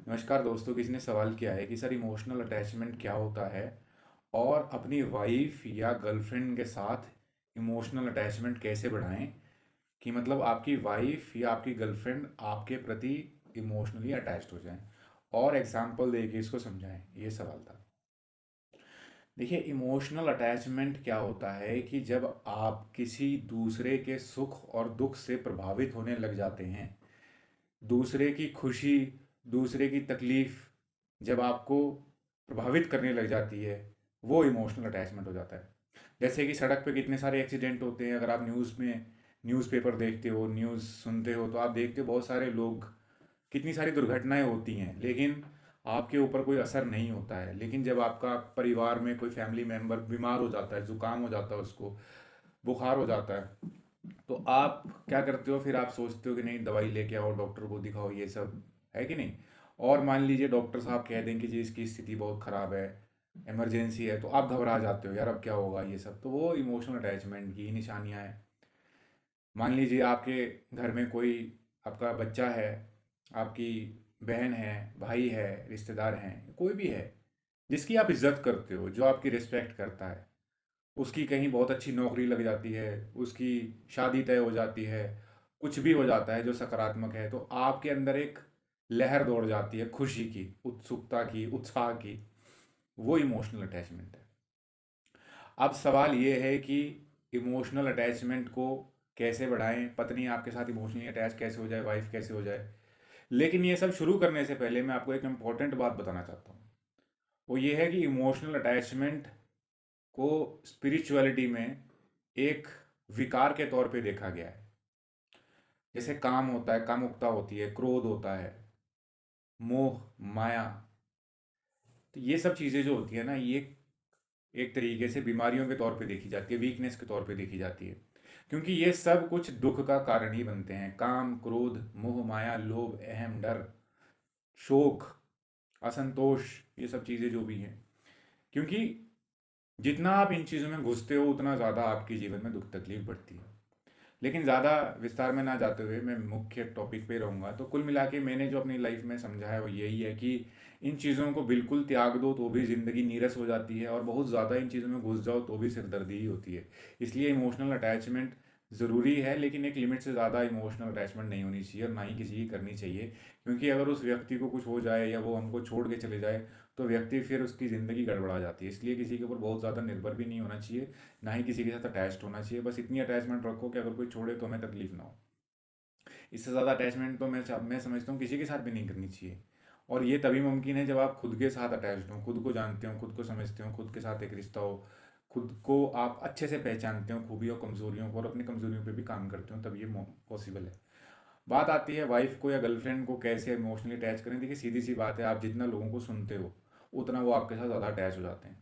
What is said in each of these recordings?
नमस्कार दोस्तों, किसी ने सवाल किया है कि सर इमोशनल अटैचमेंट क्या होता है और अपनी वाइफ या गर्लफ्रेंड के साथ इमोशनल अटैचमेंट कैसे बढ़ाएं। कि मतलब आपकी वाइफ या आपकी गर्लफ्रेंड आपके प्रति इमोशनली अटैच्ड हो जाएं और एग्जाम्पल दे के इसको समझाएं, ये सवाल था। देखिए, इमोशनल अटैचमेंट क्या होता है कि जब आप किसी दूसरे के सुख और दुख से प्रभावित होने लग जाते हैं, दूसरे की खुशी, दूसरे की तकलीफ जब आपको प्रभावित करने लग जाती है, वो इमोशनल अटैचमेंट हो जाता है। जैसे कि सड़क पे कितने सारे एक्सीडेंट होते हैं, अगर आप न्यूज़पेपर देखते हो, न्यूज़ सुनते हो, तो आप देखते हो बहुत सारे लोग, कितनी सारी दुर्घटनाएं होती हैं, लेकिन आपके ऊपर कोई असर नहीं होता है। लेकिन जब आपका परिवार में कोई फैमिली मेम्बर बीमार हो जाता है, जुकाम हो जाता है, उसको बुखार हो जाता है, तो आप क्या करते हो? फिर आप सोचते हो कि नहीं, दवाई लेके आओ, डॉक्टर को दिखाओ, ये सब है कि नहीं। और मान लीजिए डॉक्टर साहब कह दें कि जी इसकी स्थिति बहुत ख़राब है, इमरजेंसी है, तो आप घबरा जाते हो, यार अब क्या होगा, ये सब तो वो इमोशनल अटैचमेंट की निशानियां हैं। मान लीजिए आपके घर में कोई आपका बच्चा है, आपकी बहन है, भाई है, रिश्तेदार हैं, कोई भी है जिसकी आप इज्जत करते हो, जो आपकी रिस्पेक्ट करता है, उसकी कहीं बहुत अच्छी नौकरी लग जाती है, उसकी शादी तय हो जाती है, कुछ भी हो जाता है जो सकारात्मक है, तो आपके अंदर एक लहर दौड़ जाती है, खुशी की, उत्सुकता की, उत्साह की। वो इमोशनल अटैचमेंट है। अब सवाल ये है कि इमोशनल अटैचमेंट को कैसे बढ़ाएं, पत्नी आपके साथ इमोशनली अटैच कैसे हो जाए, वाइफ कैसे हो जाए। लेकिन ये सब शुरू करने से पहले मैं आपको एक इम्पॉर्टेंट बात बताना चाहता हूँ। वो ये है कि इमोशनल अटैचमेंट को स्पिरिचुअलिटी में एक विकार के तौर पे देखा गया है। जैसे काम होता है, कामुकता होती है, क्रोध होता है, मोह, माया, तो ये सब चीज़ें जो होती है ना, ये एक तरीके से बीमारियों के तौर पे देखी जाती है, वीकनेस के तौर पे देखी जाती है। क्योंकि ये सब कुछ दुख का कारण ही बनते हैं। काम, क्रोध, मोह, माया, लोभ, अहम, डर, शोक, असंतोष, ये सब चीज़ें जो भी हैं। क्योंकि जितना आप इन चीज़ों में घुसते हो, उतना ज़्यादा आपके जीवन में दुख तकलीफ बढ़ती है। लेकिन ज़्यादा विस्तार में ना जाते हुए मैं मुख्य टॉपिक पे रहूँगा। तो कुल मिला के मैंने जो अपनी लाइफ में समझा है वो यही है कि इन चीज़ों को बिल्कुल त्याग दो तो भी ज़िंदगी नीरस हो जाती है, और बहुत ज़्यादा इन चीज़ों में घुस जाओ तो भी सिरदर्दी ही होती है। इसलिए इमोशनल अटैचमेंट ज़रूरी है, लेकिन एक लिमिट से ज़्यादा इमोशनल अटैचमेंट नहीं होनी चाहिए, और ना ही किसी की करनी चाहिए। क्योंकि अगर उस व्यक्ति को कुछ हो जाए या वो हमको छोड़ के चले जाए, तो व्यक्ति फिर उसकी ज़िंदगी गड़बड़ा जाती है। इसलिए किसी के ऊपर बहुत ज़्यादा निर्भर भी नहीं होना चाहिए, ना ही किसी के साथ अटैच्ड होना चाहिए। बस इतनी अटैचमेंट रखो कि अगर कोई छोड़े तो हमें तकलीफ ना हो। इससे ज़्यादा अटैचमेंट तो मैं समझता हूँ किसी के साथ भी नहीं करनी चाहिए। और ये तभी मुमकिन है जब आप खुद के साथ अटैच्ड हो, खुद को जानते हो, खुद को समझते हो, खुद के साथ एक रिश्ता हो, खुद को आप अच्छे से पहचानते हो, खूबियों कमजोरियों को, और अपनी कमजोरियों पे भी काम करते हो, तब ये पॉसिबल है। बात आती है वाइफ को या गर्लफ्रेंड को कैसे इमोशनली अटैच करें। देखिए, सीधी सी बात है, आप जितना लोगों को सुनते हो उतना वो आपके साथ ज़्यादा अटैच हो जाते हैं।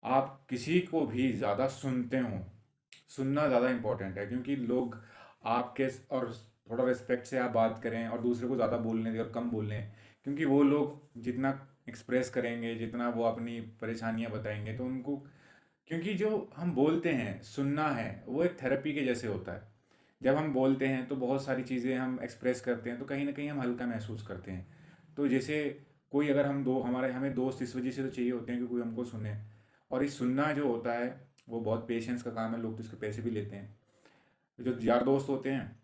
आप किसी को भी ज़्यादा सुनते हो, सुनना ज़्यादा इम्पोर्टेंट है, क्योंकि लोग आपके और थोड़ा रिस्पेक्ट से आप बात करें और दूसरे को ज़्यादा बोलने दें और कम बोलें। क्योंकि वो लोग जितना एक्सप्रेस करेंगे, जितना वो अपनी परेशानियां बताएंगे, तो उनको, क्योंकि जो हम बोलते हैं, सुनना है, वो एक थेरेपी के जैसे होता है। जब हम बोलते हैं तो बहुत सारी चीज़ें हम एक्सप्रेस करते हैं, तो कहीं ना कहीं हम हल्का महसूस करते हैं। तो जैसे कोई, अगर हम दो हमारे हमें दोस्त इस वजह से तो चाहिए होते हैं कि कोई हमको सुने। और ये सुनना जो होता है वो बहुत पेशेंस का काम है, लोग तो इसके पैसे भी लेते हैं। जो यार दोस्त होते हैं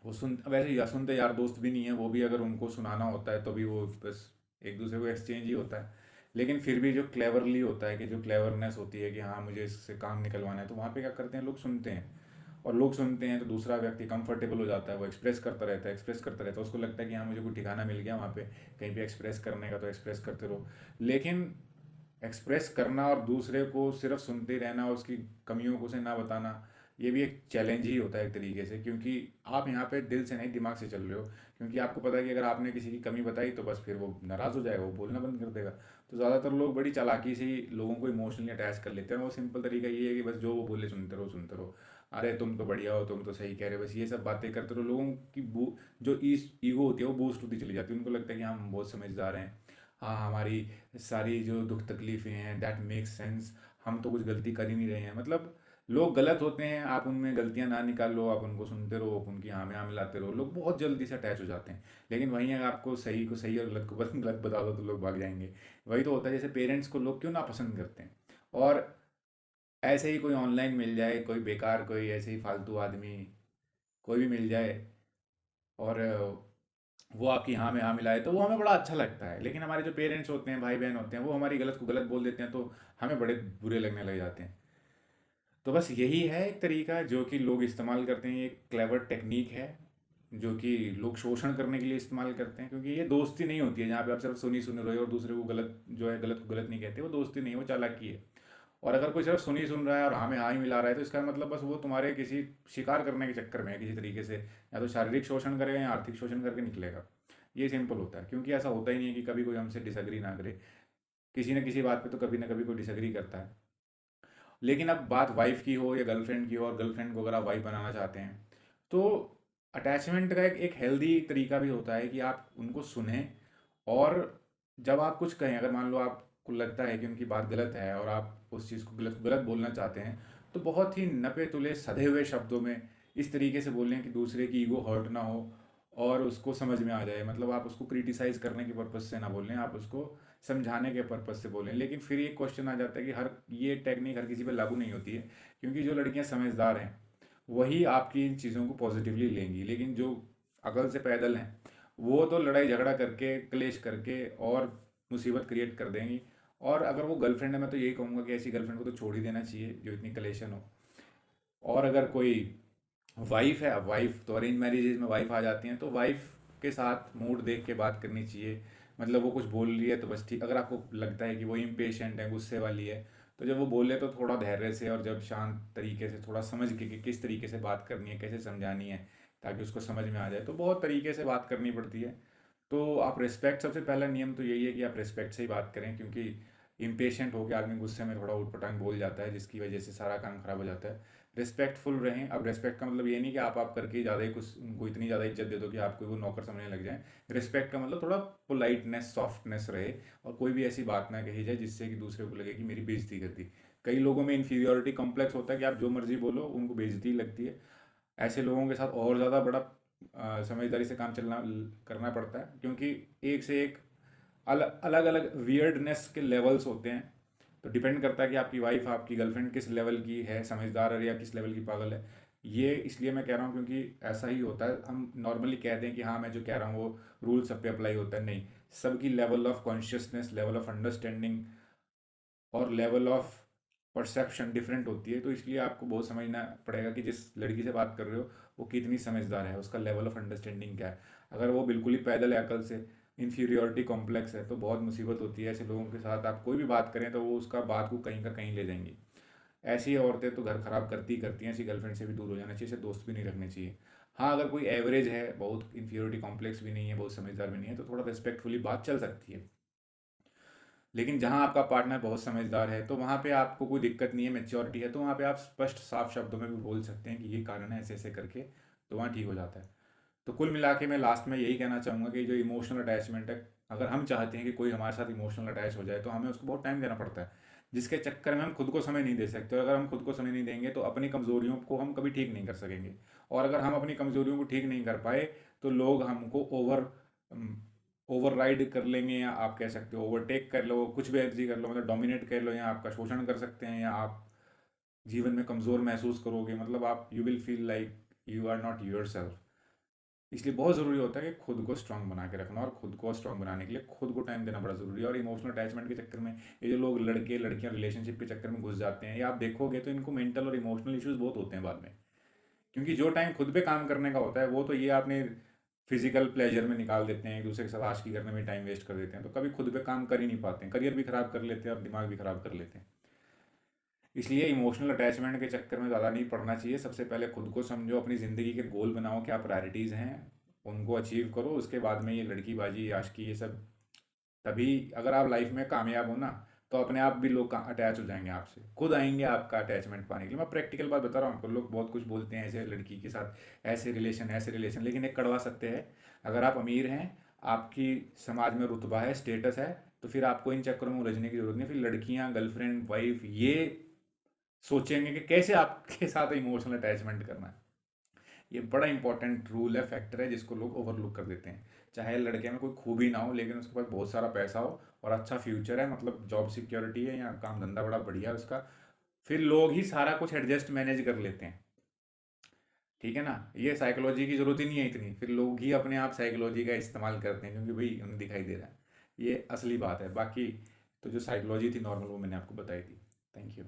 वो वैसे या सुनते यार दोस्त भी नहीं है, वो भी अगर उनको सुनाना होता है तो भी वो बस एक दूसरे को एक्सचेंज ही होता है। लेकिन फिर भी जो क्लेवरली होता है, कि जो क्लेवरनेस होती है कि हाँ मुझे इससे काम निकलवाना है, तो वहाँ पे क्या करते हैं, लोग सुनते हैं। और लोग सुनते हैं तो दूसरा व्यक्ति कंफर्टेबल हो जाता है, वो एक्सप्रेस करता रहता है, एक्सप्रेस करता रहता है, उसको लगता है कि हाँ मुझे कोई ठिकाना मिल गया वहाँ पे, कहीं पे एक्सप्रेस करने का, तो एक्सप्रेस करते रहो। लेकिन एक्सप्रेस करना और दूसरे को सिर्फ सुनते रहना और उसकी कमियों को उसे ना बताना, ये भी एक चैलेंज ही होता है एक तरीके से। क्योंकि आप यहाँ पे दिल से नहीं, दिमाग से चल रहे हो। क्योंकि आपको पता है कि अगर आपने किसी की कमी बताई तो बस फिर वो नाराज़ हो जाएगा, वो बोलना बंद कर देगा। तो ज़्यादातर लोग बड़ी चालाकी से ही लोगों को इमोशनली अटैच कर लेते हैं। वो सिंपल तरीका ये है कि बस जो वो बोले सुनते रहो, सुनते रहो। अरे तुम तो बढ़िया हो, तुम तो सही कह रहे हो, बस ये सब बातें करते रहो। लोगों की जो ईगो होती है वो बूस्ट होती चली जाती है। उनको लगता है कि हम बहुत समझदार हैं, हाँ हमारी सारी जो दुख तकलीफ़ें हैं दैट मेक सेंस, हम तो कुछ गलती कर ही नहीं रहे हैं। मतलब लोग गलत होते हैं, आप उनमें गलतियाँ ना निकालो, आप उनको सुनते रहो, आप उनकी हाँ में हाँ मिलाते रहो, लोग बहुत जल्दी से अटैच हो जाते हैं। लेकिन वहीं अगर आपको सही को सही और गलत को बस गलत बता दो तो लोग भाग जाएँगे। वही तो होता है, जैसे पेरेंट्स को लोग क्यों नापसंद करते हैं। और ऐसे ही कोई ऑनलाइन मिल जाए, कोई बेकार, कोई ऐसे ही फालतू आदमी कोई भी मिल जाए और वो आपकी हाँ में हाँ मिलाए तो वो हमें बड़ा अच्छा लगता है। लेकिन हमारे जो पेरेंट्स होते हैं, भाई बहन होते हैं, वो हमारी गलत को गलत बोल देते हैं तो हमें बड़े बुरे लगने लग जाते हैं। तो बस यही है एक तरीका जो कि लोग इस्तेमाल करते हैं, ये क्लेवर टेक्निक है जो कि लोग शोषण करने के लिए इस्तेमाल करते हैं। क्योंकि ये दोस्ती नहीं होती है जहाँ पे आप सिर्फ सुनी सुन रहे हो और दूसरे को गलत जो है गलत को गलत नहीं कहते, वो दोस्ती नहीं, वो चालाकी है। और अगर कोई सिर्फ सुनी सुन रहा है और हाँ में हाँ ही मिला रहा है तो इसका मतलब बस वो तुम्हारे किसी शिकार करने के चक्कर में है किसी तरीके से, या तो शारीरिक शोषण करेगा या आर्थिक शोषण करके निकलेगा। ये सिंपल होता है, क्योंकि ऐसा होता ही नहीं है कि कभी कोई हमसे डिसएग्री ना करे। किसी न किसी बात पे तो कभी ना कभी कोई डिसएग्री करता है। लेकिन अब बात वाइफ की हो या गर्लफ्रेंड की हो, और गर्लफ्रेंड को अगर आप वाइफ बनाना चाहते हैं तो अटैचमेंट का एक हेल्दी तरीका भी होता है कि आप उनको सुने। और जब आप कुछ कहें, अगर मान लो आपको लगता है कि उनकी बात गलत है और आप उस चीज़ को गलत गलत बोलना चाहते हैं, तो बहुत ही नपे तुले सधे हुए शब्दों में इस तरीके से बोलें कि दूसरे की ईगो हर्ट ना हो और उसको समझ में आ जाए। मतलब आप उसको क्रिटिसाइज़ करने के पर्पज़ से ना बोलें, आप उसको समझाने के पर्पज़ से बोलें। लेकिन फिर ये क्वेश्चन आ जाता है कि हर ये टेक्निक हर किसी पे लागू नहीं होती है, क्योंकि जो लड़कियां समझदार हैं वही आपकी इन चीज़ों को पॉजिटिवली लेंगी। लेकिन जो अकल से पैदल हैं वो तो लड़ाई झगड़ा करके क्लेश करके और मुसीबत क्रिएट कर देंगी। और अगर वो गर्लफ्रेंड है, मैं तो यही कहूँगा कि ऐसी गर्लफ्रेंड को तो छोड़ ही देना चाहिए जो इतनी कलेशन हो। और अगर कोई वाइफ है, अब वाइफ तो अरेंज मैरिजेज में वाइफ आ जाती हैं, तो वाइफ के साथ मूड देख के बात करनी चाहिए। मतलब वो कुछ बोल रही है तो बस ठीक, अगर आपको लगता है कि वो इम्पेशेंट है, गुस्से वाली है, तो जब वो बोले तो थोड़ा धैर्य से और जब शांत तरीके से थोड़ा समझ के कि किस तरीके से बात करनी है, कैसे समझानी है ताकि उसको समझ में आ जाए, तो बहुत तरीके से बात करनी पड़ती है। तो आप रिस्पेक्ट, सबसे पहला नियम तो यही है कि आप रिस्पेक्ट से ही बात करें, क्योंकि इम्पेशेंट होकर आदमी गुस्से में थोड़ा उटपटांग बोल जाता है जिसकी वजह से सारा काम खराब हो जाता है। रिस्पेक्टफुल रहें। अब रिस्पेक्ट का मतलब ये नहीं कि आप करके ज़्यादा ही कुछ उनको इतनी ज़्यादा इज्जत दे दो कि आपको वो नौकर समझने लग जाए। रिस्पेक्ट का मतलब थोड़ा पोलाइटनेस, सॉफ्टनेस रहे, और कोई भी ऐसी बात ना कही जाए जिससे कि दूसरे को लगे कि मेरी बेइज्जती कर दी। कई लोगों में इन्फीरियोरिटी कॉम्प्लेक्स होता है कि आप जो मर्जी बोलो उनको बेइज्जती लगती है। ऐसे लोगों के साथ और ज़्यादा बड़ा समझदारी से काम चलना करना पड़ता है, क्योंकि एक से एक अलग अलग वियर्डनेस के लेवल्स होते हैं। तो डिपेंड करता है कि आपकी वाइफ, आपकी गर्लफ्रेंड किस लेवल की है, समझदार है या किस लेवल की पागल है। ये इसलिए मैं कह रहा हूँ क्योंकि ऐसा ही होता है। हम नॉर्मली कहते हैं कि हाँ मैं जो कह रहा हूँ वो रूल सब पे अप्लाई होता है, नहीं। सबकी level of consciousness, level of understanding और लेवल ऑफ परसेप्शन डिफरेंट होती है। तो इसलिए आपको बहुत समझना पड़ेगा कि जिस लड़की से बात कर रहे हो वो कितनी समझदार है, उसका लेवल ऑफ अंडरस्टैंडिंग क्या है। अगर वो बिल्कुल ही पैदल है, अकल से इन्फीरियोरिटी कॉम्प्लेक्स है, तो बहुत मुसीबत होती है। ऐसे लोगों के साथ आप कोई भी बात करें तो वो उसका बात को कहीं का कहीं ले जाएंगी। ऐसी औरतें तो घर खराब करती ही करती हैं। ऐसी गर्लफ्रेंड से भी दूर हो जाना चाहिए, ऐसे दोस्त भी नहीं रखने चाहिए। हाँ, अगर कोई एवरेज है, बहुत इन्फीरियोरिटी कॉम्प्लेक्स भी नहीं है, बहुत समझदार भी नहीं है, तो थोड़ा रिस्पेक्टफुली बात चल सकती है। लेकिन जहाँ आपका पार्टनर बहुत समझदार है तो वहाँ पे आपको कोई दिक्कत नहीं है, मैच्योरिटी है, तो वहाँ पे आप स्पष्ट साफ शब्दों में भी बोल सकते हैं कि ये कारण है, ऐसे ऐसे करके, तो वहाँ ठीक हो जाता है। तो कुल मिला के मैं लास्ट में यही कहना चाहूँगा कि जो इमोशनल अटैचमेंट है, अगर हम चाहते हैं कि कोई हमारे साथ इमोशनल अटैच हो जाए तो हमें उसको बहुत टाइम देना पड़ता है, जिसके चक्कर में हम खुद को समय नहीं दे सकते। और अगर हम खुद को समय नहीं देंगे तो अपनी कमज़ोरियों को हम कभी ठीक नहीं कर सकेंगे। और अगर हम अपनी कमज़ोरियों को ठीक नहीं कर पाए तो लोग हमको ओवरराइड कर लेंगे, या आप कह सकते हो ओवरटेक कर लो, कुछ भी अर्जी कर लो, मतलब डोमिनेट कर लो, या आपका शोषण कर सकते हैं, या आप जीवन में कमज़ोर महसूस करोगे। मतलब आप you will feel like you are not yourself. इसलिए बहुत ज़रूरी होता है कि खुद को स्ट्रांग बना के रखना, और खुद को स्ट्रांग बनाने के लिए खुद को टाइम देना बड़ा ज़रूरी है। और इमोशनल अटैचमेंट के चक्कर में ये जो लोग लड़के लड़कियां रिलेशनशिप के चक्कर में घुस जाते हैं, या आप देखोगे तो इनको मेंटल और इमोशनल इश्यूज बहुत होते हैं बाद में। क्योंकि जो टाइम खुद पे काम करने का होता है वो तो ये आपने फिजिकल प्लेजर में निकाल देते हैं, एक दूसरे के साथ आशिकी करने में टाइम वेस्ट कर देते हैं, तो कभी खुद पे काम कर ही नहीं पाते हैं, करियर भी खराब कर लेते हैं और दिमाग भी खराब कर लेते हैं। इसलिए इमोशनल अटैचमेंट के चक्कर में ज़्यादा नहीं पड़ना चाहिए। सबसे पहले खुद को समझो, अपनी ज़िंदगी के गोल बनाओ, क्या प्रायोरिटीज़ हैं उनको अचीव करो, उसके बाद में ये लड़कीबाजी, आशिकी, ये सब। तभी अगर आप लाइफ में कामयाब हो ना, तो अपने आप भी लोग अटैच हो जाएंगे आपसे, खुद आएंगे आपका अटैचमेंट पाने के लिए। मैं प्रैक्टिकल बात बता रहा हूँ आपको। लोग बहुत कुछ बोलते हैं ऐसे लड़की के साथ ऐसे रिलेशन, ऐसे रिलेशन, लेकिन एक कड़वा सत्य है, अगर आप अमीर हैं, आपकी समाज में रुतबा है, स्टेटस है, तो फिर आपको इन चक्करों में उलझने की जरूरत नहीं। फिर लड़कियां, गर्लफ्रेंड, वाइफ, ये सोचेंगे कि कैसे आपके साथ इमोशनल अटैचमेंट करना है। ये बड़ा इंपॉर्टेंट रूल है, फैक्टर है, जिसको लोग ओवरलुक कर देते हैं। चाहे लड़के में कोई खूबी ना हो, लेकिन उसके पास बहुत सारा पैसा हो और अच्छा फ्यूचर है, मतलब जॉब सिक्योरिटी है या काम धंधा बड़ा बढ़िया है उसका, फिर लोग ही सारा कुछ एडजस्ट मैनेज कर लेते हैं। ठीक है ना, ये साइकोलॉजी की जरूरत ही नहीं है इतनी, फिर लोग ही अपने आप साइकोलॉजी का इस्तेमाल करते हैं क्योंकि भाई उन्हें दिखाई दे रहा है। ये असली बात है, बाकी तो जो साइकोलॉजी थी नॉर्मल वो मैंने आपको बताई थी। Thank you.